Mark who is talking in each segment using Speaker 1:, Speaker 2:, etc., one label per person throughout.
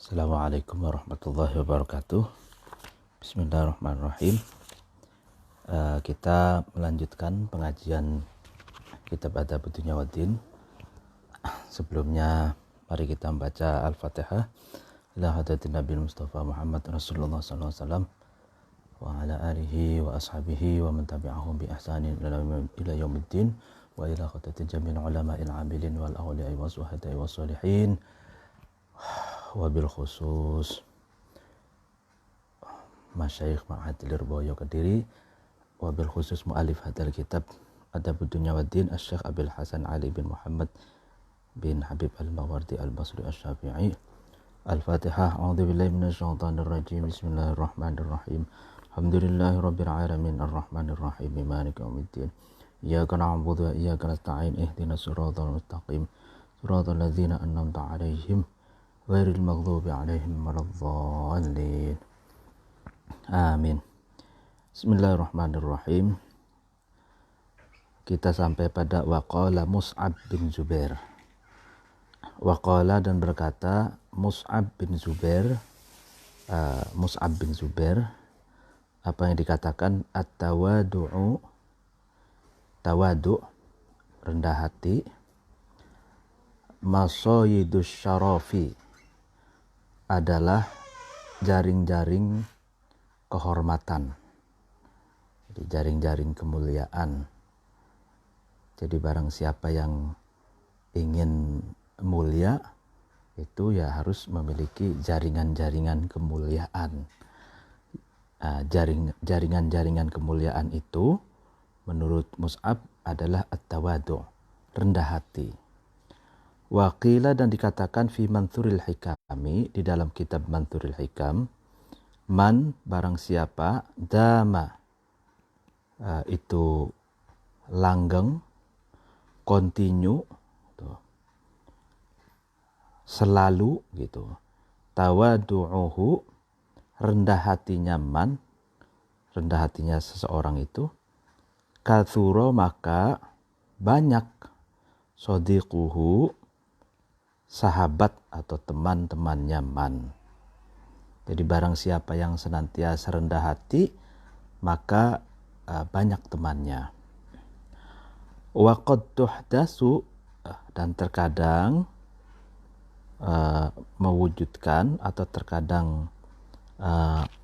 Speaker 1: Assalamualaikum warahmatullahi wabarakatuh. Bismillahirrahmanirrahim. Kita melanjutkan pengajian kitab Adabud Dunya Waddin. Sebelumnya mari kita membaca Al-Fatihah ila hadratin Nabi Mustafa Muhammad Rasulullah sallallahu alaihi wasallam wa ala alihi wa ashabihi wa man tabi'ahum bi ihsanin ila yaumiddin wa ila khatatin jami'il ulama'il 'amilin wal awliya'i was suhada'i was sholihin. Wabil khusus Masyayikh Ma'had Lirboyo Kediri, wabil khusus mu'alif hadal kitab Adabud Dunya Waddin Asy-Syaikh Abil Hasan Ali bin Muhammad bin Habib Al-Mawardi Al-Basri Asy-Syafi'i. Al-Fatihah. A'udzubillahi minasyaitonir rajim. Bismillahirrahmanirrahim. Alhamdulillahirabbil alamin arrahmanir rahim maliki yaumiddin. Iyyaka na'budu wa iyyaka nasta'in ihdinas siratal mustaqim siratal ladzina an'amta 'alaihim ghairil maghdubi 'alaihim waladdallin. Amin. Bismillahirrahmanirrahim. Kita sampai pada waqala Mus'ab bin Zubair. Waqala dan berkata Mus'ab bin Zubair. Mus'ab bin Zubair, apa yang dikatakan at-tawadu'u, tawadu', rendah hati, masayidus syarafi, adalah jaring-jaring kehormatan, jadi jaring-jaring kemuliaan. Jadi barang siapa yang ingin mulia itu ya harus memiliki jaringan-jaringan kemuliaan. Jaringan-jaringan kemuliaan itu menurut Mus'ab adalah at-tawadu', rendah hati. Waqila, dan dikatakan fi Manthuril Hikami, di dalam kitab Manthuril Hikam, man, barang siapa, dama, itu langgeng, continue, selalu gitu, tawadu'uhu, rendah hatinya man, rendah hatinya seseorang itu, kathuro, maka banyak, sodiquhu, sahabat atau teman-temannya man. Jadi barang siapa yang senantiasa rendah hati, maka banyak temannya. Wa qad tuhdasu, dan terkadang mewujudkan atau terkadang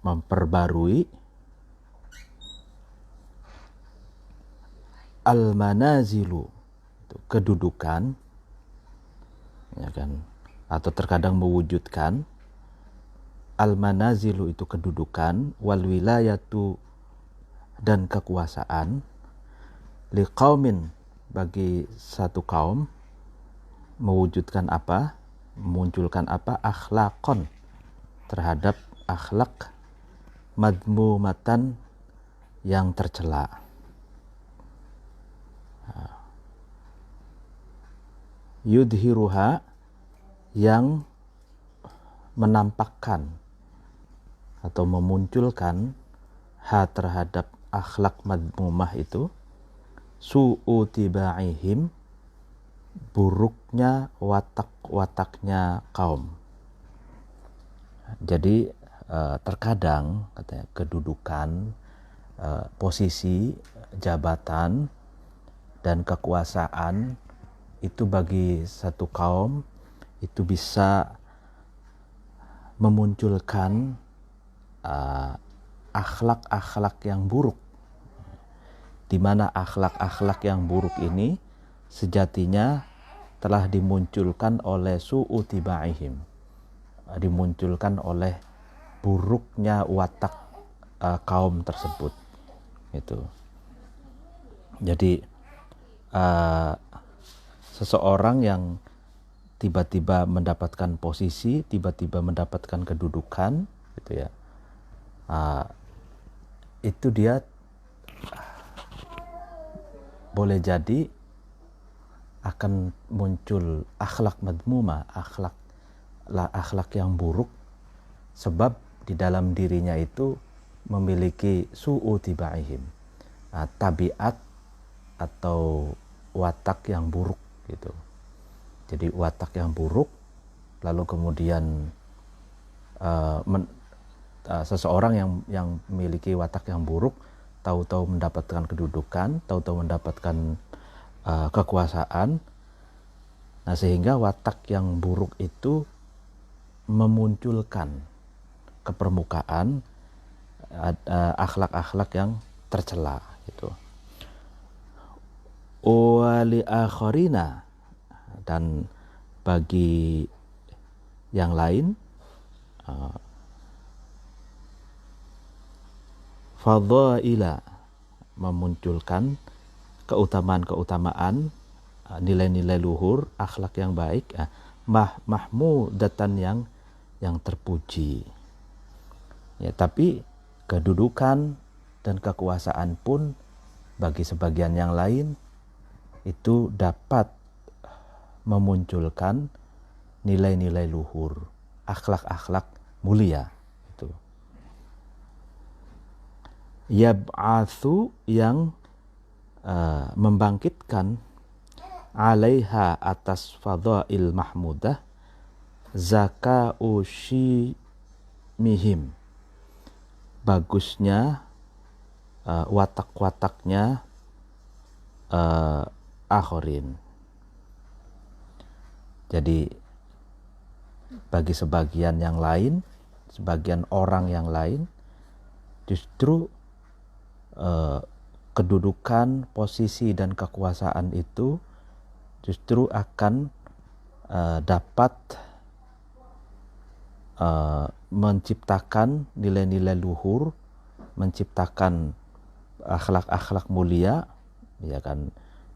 Speaker 1: memperbarui al-manazilu, kedudukan, ya kan, atau terkadang mewujudkan al-manazilu, itu kedudukan, wal wilayatu, dan kekuasaan, liqaumin, bagi satu kaum, mewujudkan apa, memunculkan apa, akhlaqon, terhadap akhlak, madmumatan, yang tercela. Yudhiruha, yang menampakkan atau memunculkan ha, terhadap akhlak madmumah itu, su'u tibaihim, buruknya watak-wataknya kaum. Jadi terkadang katanya kedudukan, posisi, jabatan, dan kekuasaan itu bagi satu kaum itu bisa memunculkan akhlak-akhlak yang buruk, di mana akhlak-akhlak yang buruk ini sejatinya telah dimunculkan oleh su'u tibaihim, dimunculkan oleh buruknya watak kaum tersebut. Itu. Jadi seseorang yang tiba-tiba mendapatkan posisi, tiba-tiba mendapatkan kedudukan, gitu ya, itu dia boleh jadi akan muncul akhlak madmumah, akhlak yang buruk, sebab di dalam dirinya itu memiliki su'u tibaihim, tabiat atau watak yang buruk gitu. Jadi watak yang buruk, lalu kemudian seseorang yang memiliki watak yang buruk, tahu-tahu mendapatkan kedudukan, tahu-tahu mendapatkan kekuasaan. Nah, sehingga watak yang buruk itu memunculkan ke permukaan akhlak-akhlak yang tercela gitu. Wali akharina, dan bagi yang lain fadhaila, memunculkan keutamaan-keutamaan, nilai-nilai luhur, akhlak yang baik, mahmudatan yang terpuji. Ya, tapi kedudukan dan kekuasaan pun bagi sebagian yang lain itu dapat memunculkan nilai-nilai luhur, akhlak-akhlak mulia itu. Yab'atsu, yang membangkitkan, alaiha, atas fadhail mahmudah, zaka'u mihim, bagusnya watak-wataknya akhirin. Jadi bagi sebagian yang lain, sebagian orang yang lain, justru kedudukan, posisi dan kekuasaan itu justru akan dapat menciptakan nilai-nilai luhur, menciptakan akhlak-akhlak mulia, ya kan,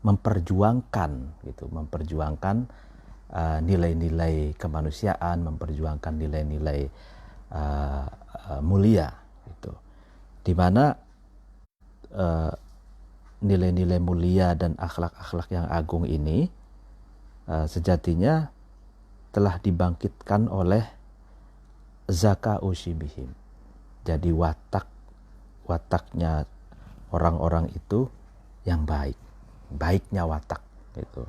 Speaker 1: memperjuangkan nilai-nilai kemanusiaan, memperjuangkan nilai-nilai mulia gitu. Di mana nilai-nilai mulia dan akhlak-akhlak yang agung ini sejatinya telah dibangkitkan oleh zaka'u shibihim. Jadi wataknya orang-orang itu yang baiknya watak gitu.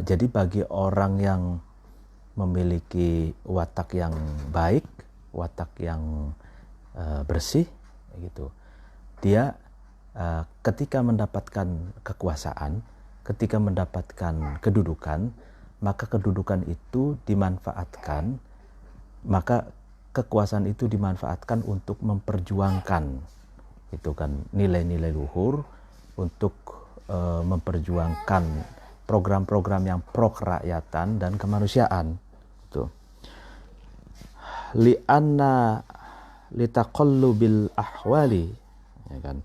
Speaker 1: Jadi bagi orang yang memiliki watak yang baik, watak yang bersih gitu, dia ketika mendapatkan kekuasaan, ketika mendapatkan kedudukan, maka kedudukan itu dimanfaatkan, maka kekuasaan itu dimanfaatkan untuk memperjuangkan itu kan nilai-nilai luhur, untuk memperjuangkan program-program yang pro kerakyatan dan kemanusiaan itu. Li'anna litaqallubil ahwali, ya kan,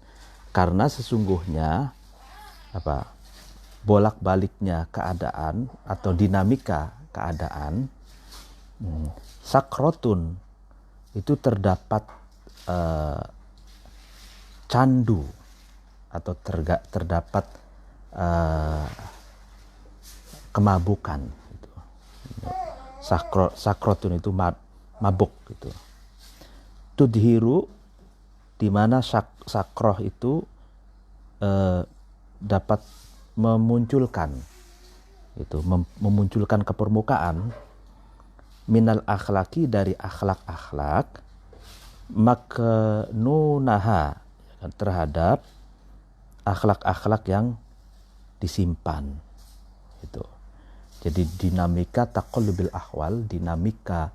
Speaker 1: karena sesungguhnya bolak-baliknya keadaan atau dinamika keadaan, sakrotun, itu terdapat candu atau terdapat kemabukan gitu. Sakrotun itu mabuk gitu. Tudhiru, di mana sakroh itu dapat memunculkan ke permukaan, minal akhlaki, dari akhlak-akhlak, maknunaha, terhadap akhlak-akhlak yang disimpan itu. Jadi dinamika taqallubil ahwal, dinamika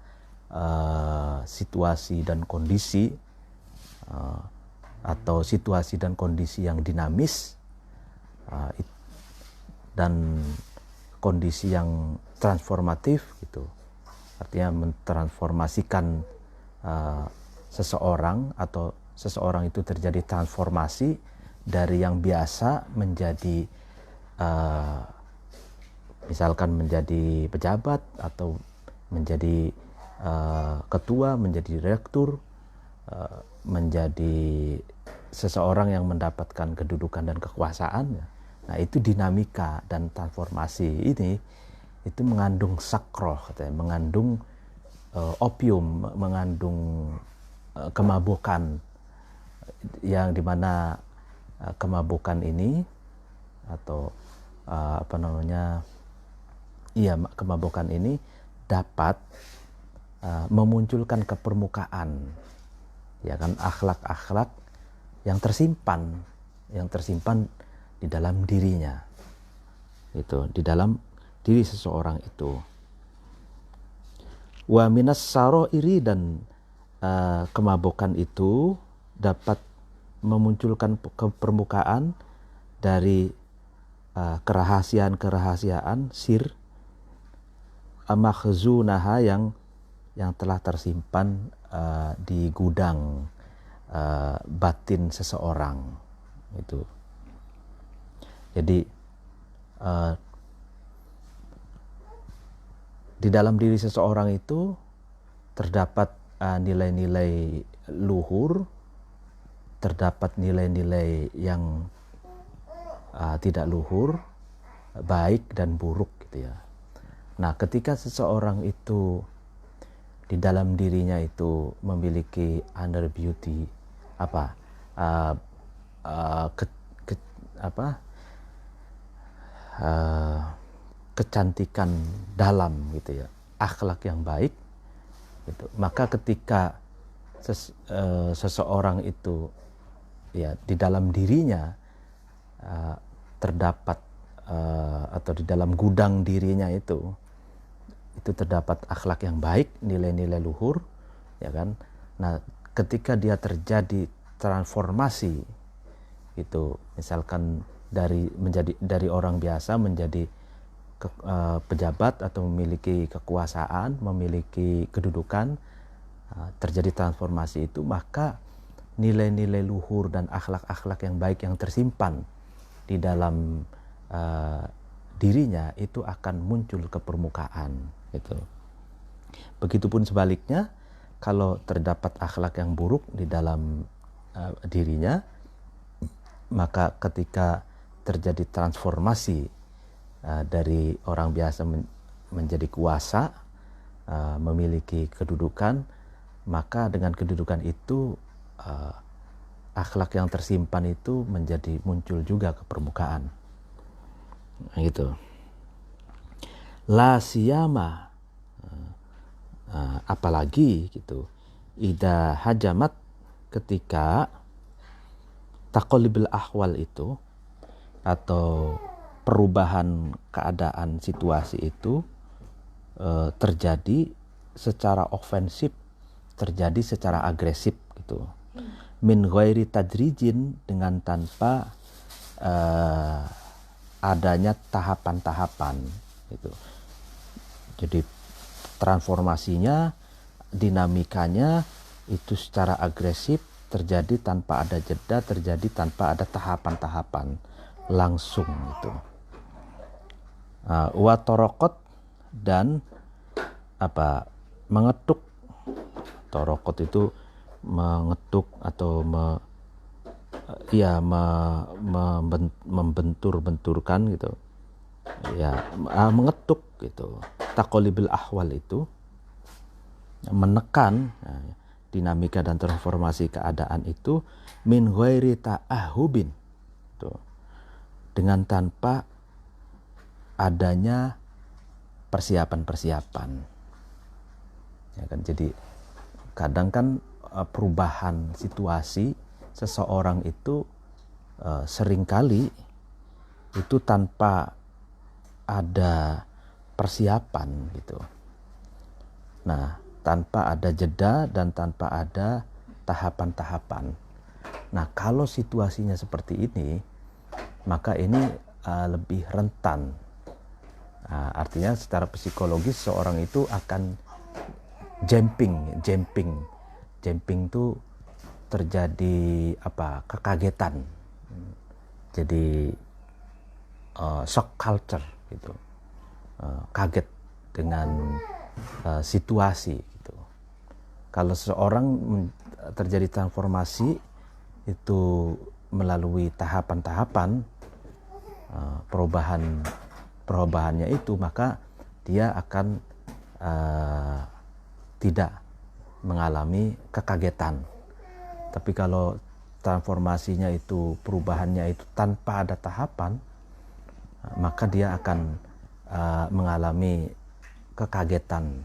Speaker 1: situasi dan kondisi, atau situasi dan kondisi yang dinamis, dan kondisi yang transformatif gitu. Artinya mentransformasikan seseorang, atau seseorang itu terjadi transformasi dari yang biasa menjadi misalkan menjadi pejabat, atau menjadi ketua, menjadi direktur, menjadi seseorang yang mendapatkan kedudukan dan kekuasaan. Nah, itu dinamika dan transformasi ini itu mengandung sakroh, katanya, mengandung opium, mengandung kemabukan, yang dimana kemabukan ini atau kemabukan ini dapat memunculkan ke permukaan, ya kan, akhlak-akhlak yang tersimpan di dalam dirinya, itu di dalam diri seseorang itu. Wa minas saroiri, dan kemabukan itu dapat memunculkan ke permukaan dari kerahasiaan-kerahasiaan sir makhzunaha yang telah tersimpan di gudang batin seseorang itu. Jadi di dalam diri seseorang itu terdapat nilai-nilai luhur, terdapat nilai-nilai yang tidak luhur, baik dan buruk gitu ya. Nah, ketika seseorang itu di dalam dirinya itu memiliki inner beauty, kecantikan dalam gitu ya, akhlak yang baik gitu, maka ketika seseorang itu ya di dalam dirinya terdapat atau di dalam gudang dirinya itu terdapat akhlak yang baik, nilai-nilai luhur, ya kan. Nah, ketika dia terjadi transformasi itu, misalkan dari orang biasa menjadi pejabat atau memiliki kekuasaan, memiliki kedudukan, terjadi transformasi itu, maka nilai-nilai luhur dan akhlak-akhlak yang baik yang tersimpan di dalam dirinya itu akan muncul ke permukaan gitu. Begitupun sebaliknya, kalau terdapat akhlak yang buruk di dalam dirinya, maka ketika terjadi transformasi dari orang biasa menjadi kuasa, memiliki kedudukan, maka dengan kedudukan itu akhlak yang tersimpan itu menjadi muncul juga ke permukaan. Nah, gitu. La siyama, apalagi gitu, ida hajamat, ketika taqallubul ahwal itu atau perubahan keadaan situasi itu terjadi secara ofensif, terjadi secara agresif gitu. Min ghairi tadrijin, dengan tanpa adanya tahapan-tahapan gitu. Jadi transformasinya, dinamikanya itu secara agresif, terjadi tanpa ada jeda, terjadi tanpa ada tahapan-tahapan, langsung itu. Wa torokot, dan mengetuk. Torokot itu mengetuk atau membentur-benturkan gitu ya, mengetuk gitu. Taqallubul ahwal itu menekan dinamika dan transformasi keadaan itu, min ghairi ta'ahubin, dengan tanpa adanya persiapan-persiapan, ya kan. Jadi kadang kan perubahan situasi seseorang itu seringkali itu tanpa ada persiapan gitu. Nah, tanpa ada jeda dan tanpa ada tahapan-tahapan. Nah, kalau situasinya seperti ini, maka ini lebih rentan. Artinya secara psikologis seorang itu akan jumping itu terjadi kekagetan, jadi shock culture gitu, kaget dengan situasi gitu. Kalau seseorang terjadi transformasi itu melalui tahapan-tahapan perubahannya itu, maka dia akan tidak mengalami kekagetan. Tapi kalau transformasinya itu, perubahannya itu tanpa ada tahapan, maka dia akan mengalami kekagetan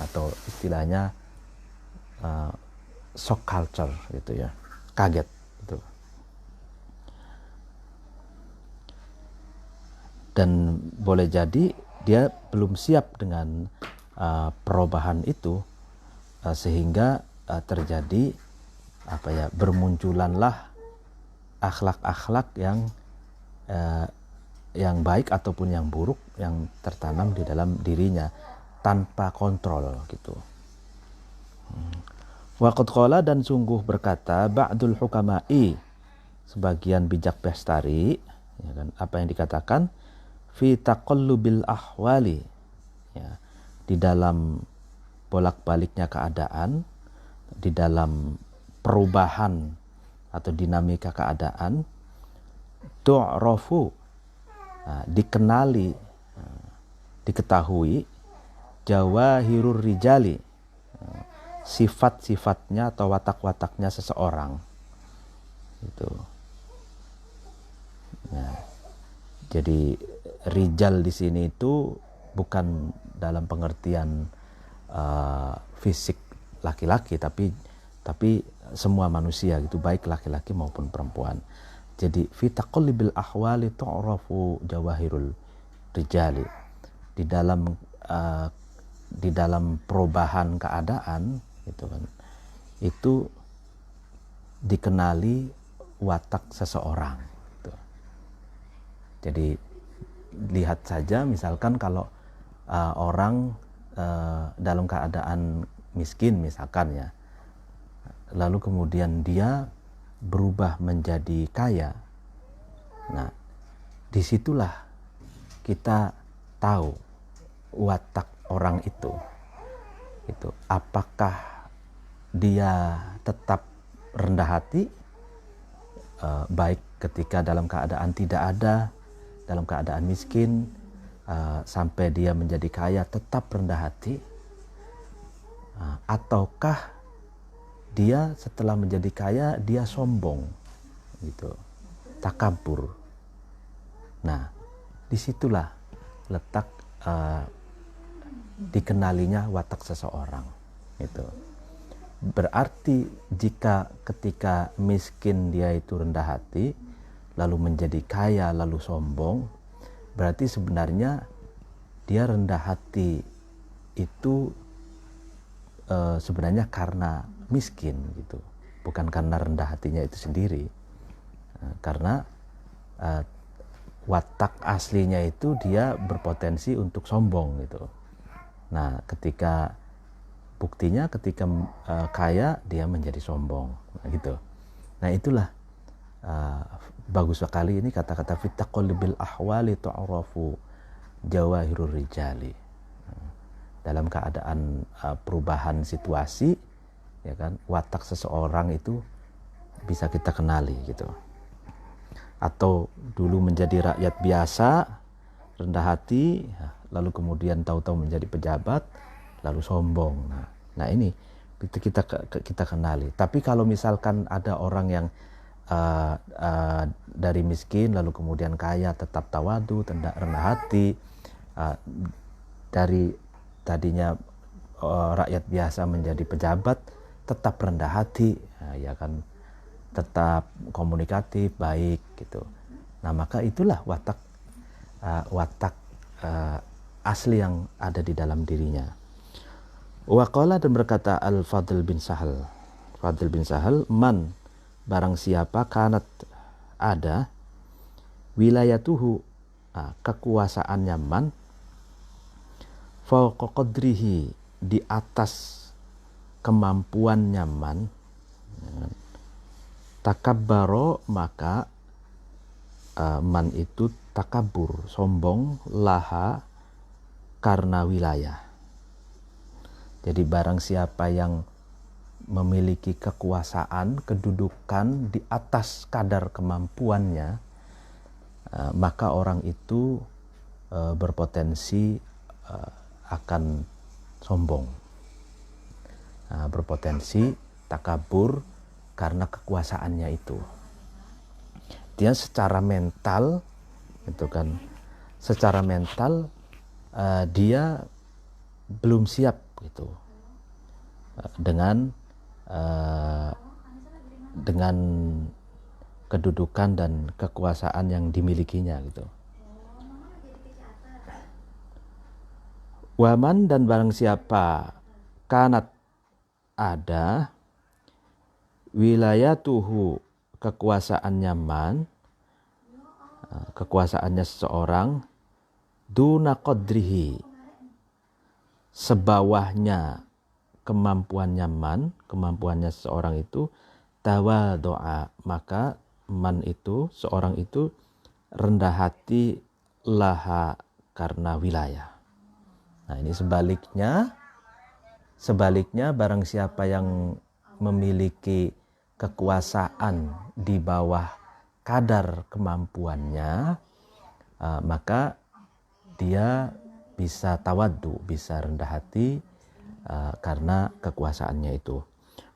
Speaker 1: atau istilahnya shock culture gitu ya, kaget gitu. Dan boleh jadi dia belum siap dengan perubahan itu, sehingga terjadi bermunculanlah akhlak-akhlak yang baik ataupun yang buruk yang tertanam di dalam dirinya tanpa kontrol gitu. Waqad qala, dan sungguh berkata ba'dul hukama'i, sebagian bijak bestari, ya kan, apa yang dikatakan fi taqallubil ahwali, ya, di dalam bolak-baliknya keadaan, di dalam perubahan atau dinamika keadaan, tu'rafu, dikenali, diketahui, jawahirur rijali, sifat-sifatnya atau watak-wataknya seseorang itu. Nah, jadi rijal di sini itu bukan dalam pengertian fisik laki-laki, tapi semua manusia gitu, baik laki-laki maupun perempuan. Jadi fi taqallubil ahwali tu'rafu jawahirul rijali, di dalam perubahan keadaan gitu kan, itu dikenali watak seseorang gitu. Jadi lihat saja misalkan kalau orang dalam keadaan miskin misalkan ya, lalu kemudian dia berubah menjadi kaya. Nah, disitulah kita tahu watak orang itu apakah dia tetap rendah hati, baik ketika dalam keadaan tidak ada, dalam keadaan miskin, sampai dia menjadi kaya tetap rendah hati, ataukah dia setelah menjadi kaya dia sombong gitu, takabur. Nah, disitulah letak dikenalinya watak seseorang itu. Berarti jika ketika miskin dia itu rendah hati, lalu menjadi kaya lalu sombong, berarti sebenarnya dia rendah hati itu sebenarnya karena miskin gitu, bukan karena rendah hatinya itu sendiri. Karena watak aslinya itu dia berpotensi untuk sombong gitu. Nah, ketika buktinya ketika kaya dia menjadi sombong gitu. Nah, itulah bagus sekali ini kata-kata fi taqallubil ahwali tu'rafu jawahirur rijali. Dalam keadaan perubahan situasi, ya kan, watak seseorang itu bisa kita kenali gitu. Atau dulu menjadi rakyat biasa, rendah hati, lalu kemudian tahu-tahu menjadi pejabat, lalu sombong. Nah ini kita kenali. Tapi kalau misalkan ada orang yang dari miskin lalu kemudian kaya, tetap tawadu, rendah hati, dari tadinya rakyat biasa menjadi pejabat, tetap rendah hati, ya kan, tetap komunikatif, baik gitu. Nah, maka itulah watak asli yang ada di dalam dirinya. Waqala, dan berkata Al-Fadl bin Sahal, man, barang siapa kanat ada, wilayatuhu, kekuasaannya man, fauqa qadrihi, di atas kemampuannya man, takabbaro, maka man itu takabur, sombong, laha, karena wilayah. Jadi barang siapa yang memiliki kekuasaan, kedudukan di atas kadar kemampuannya, maka orang itu berpotensi akan sombong, berpotensi takabur karena kekuasaannya itu. Dia secara mental, itu kan, secara mental dia belum siap gitu dengan kedudukan dan kekuasaan yang dimilikinya gitu. Waman dan barang siapa kanat ada wilayatuhu kekuasaannya man, kekuasaannya seseorang duna qadrihi sebawahnya kemampuannya man, kemampuannya seseorang itu tawadu'a, maka man itu seorang itu rendah hati laha karena wilayah. Nah ini sebaliknya barang siapa yang memiliki kekuasaan di bawah kadar kemampuannya, maka dia bisa tawaddu, bisa rendah hati karena kekuasaannya itu.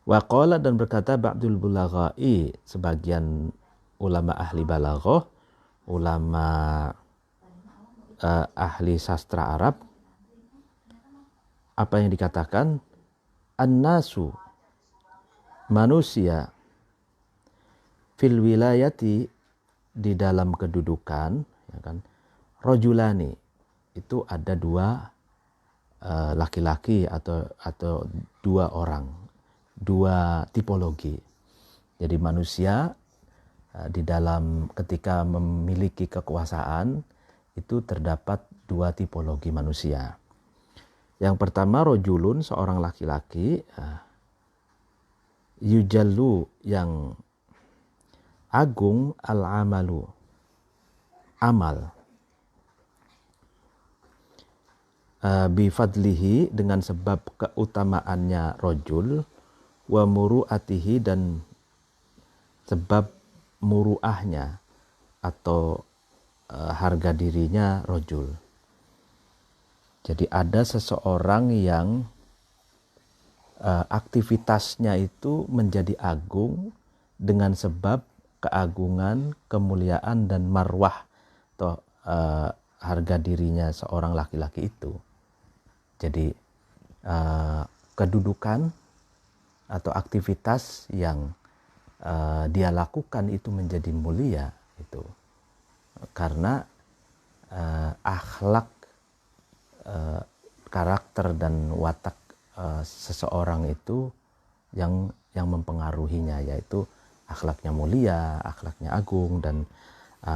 Speaker 1: Wa qala dan berkata ba'dul bulaghai, sebagian ulama ahli balaghah, ulama ahli sastra Arab, apa yang dikatakan an-nasu manusia fil wilayati di dalam kedudukan, ya kan, rojulani itu ada dua laki-laki atau dua orang, dua tipologi. Jadi manusia di dalam ketika memiliki kekuasaan itu terdapat dua tipologi manusia. Yang pertama rojulun, seorang laki-laki, yujallu yang agung, al-amalu amal, bifadlihi dengan sebab keutamaannya rojul, wa muru'atihi dan sebab muru'ahnya atau harga dirinya rojul. Jadi ada seseorang yang aktivitasnya itu menjadi agung dengan sebab keagungan, kemuliaan dan marwah atau harga dirinya seorang laki-laki itu. Jadi kedudukan atau aktivitas yang dia lakukan itu menjadi mulia itu karena akhlak, karakter dan watak seseorang itu yang mempengaruhinya, yaitu akhlaknya mulia, akhlaknya agung dan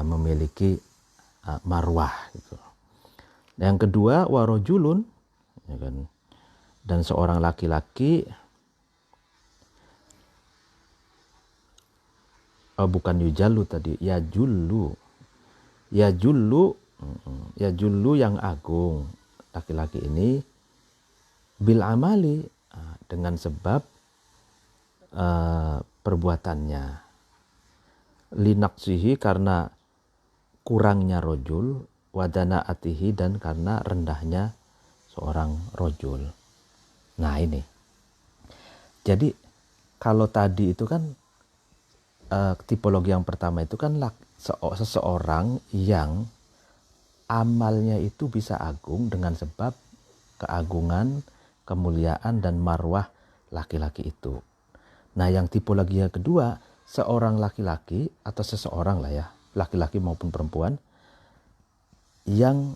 Speaker 1: memiliki marwah gitu. Yang kedua warojulun, ya kan, dan seorang laki-laki, bukan yujallu tadi, yajullu yang agung, laki-laki ini bil amali dengan sebab perbuatannya, linaksihi karena kurangnya rojul, wadana atihi dan karena rendahnya seorang rojul. Nah ini, jadi kalau tadi itu kan tipologi yang pertama itu kan seseorang yang amalnya itu bisa agung dengan sebab keagungan, kemuliaan dan marwah laki-laki itu. Nah yang tipologi yang kedua, seorang laki-laki atau seseorang lah ya, laki-laki maupun perempuan yang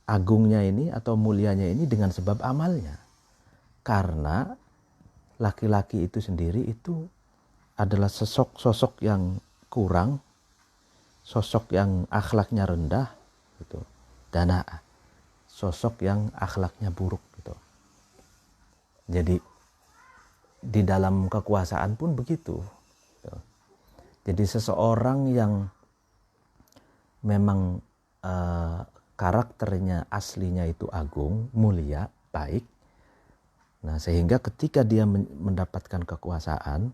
Speaker 1: agungnya ini atau mulianya ini dengan sebab amalnya. Karena laki-laki itu sendiri itu adalah sosok yang kurang, sosok yang akhlaknya rendah gitu, dan sosok yang akhlaknya buruk gitu. Jadi di dalam kekuasaan pun begitu. Jadi seseorang yang memang karakternya aslinya itu agung, mulia, baik. Nah, sehingga ketika dia mendapatkan kekuasaan,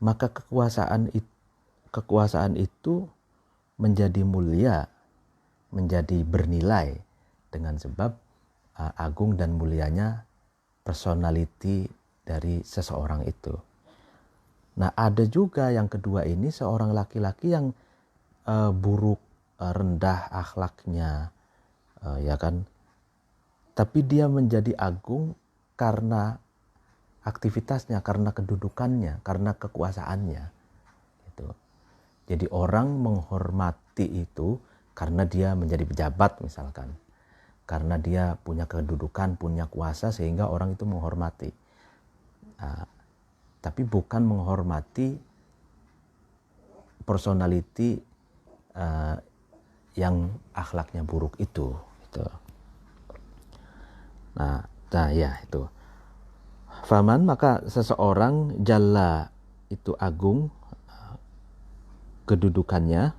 Speaker 1: maka kekuasaan itu menjadi mulia, menjadi bernilai dengan sebab agung dan mulianya personality dari seseorang itu. Nah, ada juga yang kedua ini, seorang laki-laki yang buruk rendah akhlaknya, ya kan, tapi dia menjadi agung karena aktivitasnya, karena kedudukannya, karena kekuasaannya gitu. Jadi orang menghormati itu karena dia menjadi pejabat misalkan, karena dia punya kedudukan, punya kuasa sehingga orang itu menghormati. Tapi bukan menghormati personality yang akhlaknya buruk itu gitu. Nah ya itu. Faman, maka seseorang jalla itu agung kedudukannya,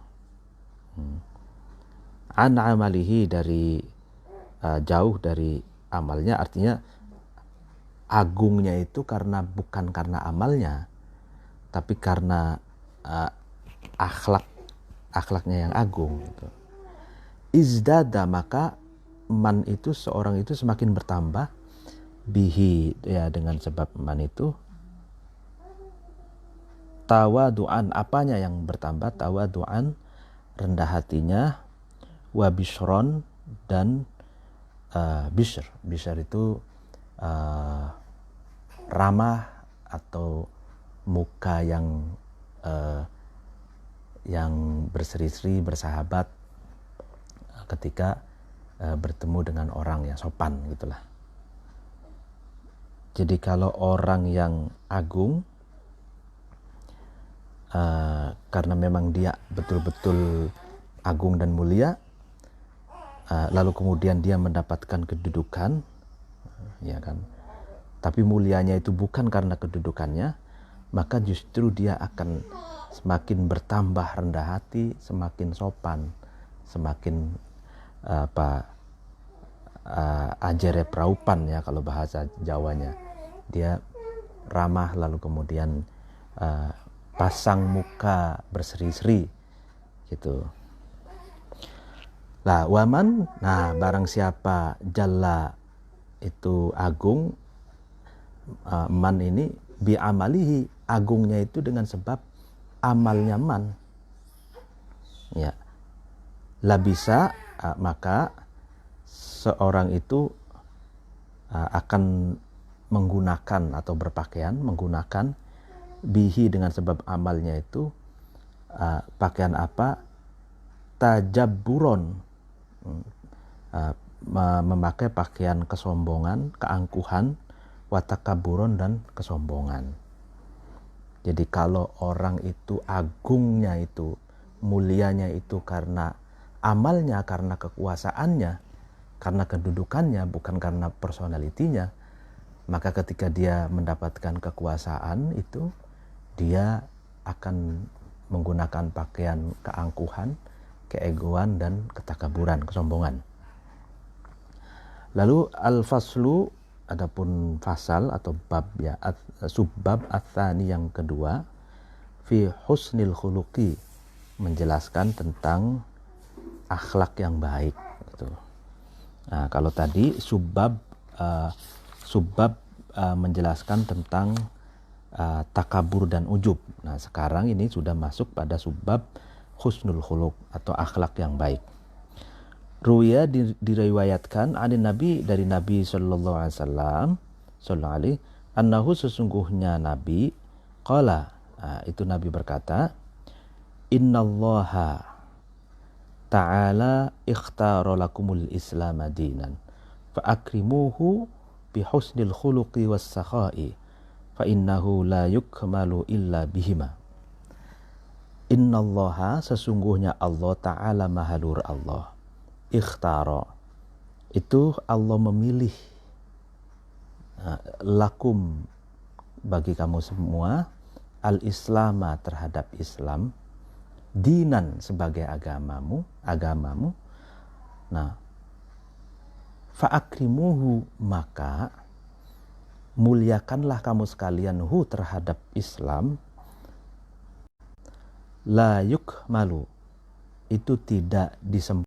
Speaker 1: an amalihi dari jauh dari amalnya, artinya agungnya itu bukan karena amalnya, tapi karena akhlaknya yang agung gitu. Izdada, maka man itu seorang itu semakin bertambah, bihi ya dengan sebab man itu, tawadu'an, apanya yang bertambah, tawadu'an rendah hatinya, wa bishron dan bishr itu ramah atau muka yang berseri-seri, bersahabat ketika bertemu dengan orang yang sopan gitulah. Jadi kalau orang yang agung karena memang dia betul-betul agung dan mulia, lalu kemudian dia mendapatkan kedudukan, ya kan, tapi mulianya itu bukan karena kedudukannya, maka justru dia akan semakin bertambah rendah hati, semakin sopan, semakin ajere praupan ya kalau bahasa Jawanya. Dia ramah, lalu kemudian pasang muka berseri-seri gitu. Lah waman, nah barang siapa jalla itu agung, man ini bi amalihi, agungnya itu dengan sebab amalnya man. Ya. Labisa, maka seorang itu akan menggunakan atau berpakaian, menggunakan bihi dengan sebab amalnya itu pakaian apa? Tajabburon, memakai pakaian kesombongan, keangkuhan, watakaburon dan kesombongan. Jadi kalau orang itu agungnya itu, mulianya itu karena amalnya, karena kekuasaannya, karena kedudukannya, bukan karena personalitinya, maka ketika dia mendapatkan kekuasaan itu, dia akan menggunakan pakaian keangkuhan, keegoan dan ketakaburan, kesombongan. Lalu al-faslu, adapun fasal atau bab ya, subbab ats-tsani yang kedua, fi husnil khuluqi, menjelaskan tentang akhlak yang baik gitu. Nah, kalau tadi subbab menjelaskan tentang takabur dan ujub. Nah, sekarang ini sudah masuk pada subbab husnul khuluq atau akhlak yang baik. Ruya diriwayatkan ada Nabi, dari Nabi sallallahu alaihi wasallam, sallallahu alaihi, annahu, sesungguhnya Nabi, qala, itu Nabi berkata, innallaha ta'ala ikhtara lakumul islam dinan fa akrimuhu bi husnil khuluqi was sakha'i fa innahu la yukmalu illa bihima. Innallaha, sesungguhnya Allah Ta'ala, maha luhur Allah, ikhtara, itu Allah memilih, lakum, bagi kamu semua, al-islama, terhadap Islam, dinan, sebagai agamamu. Nah, fa'akrimuhu, maka muliakanlah kamu sekalian hu, terhadap Islam, la yukmalu, itu tidak disempurnakan,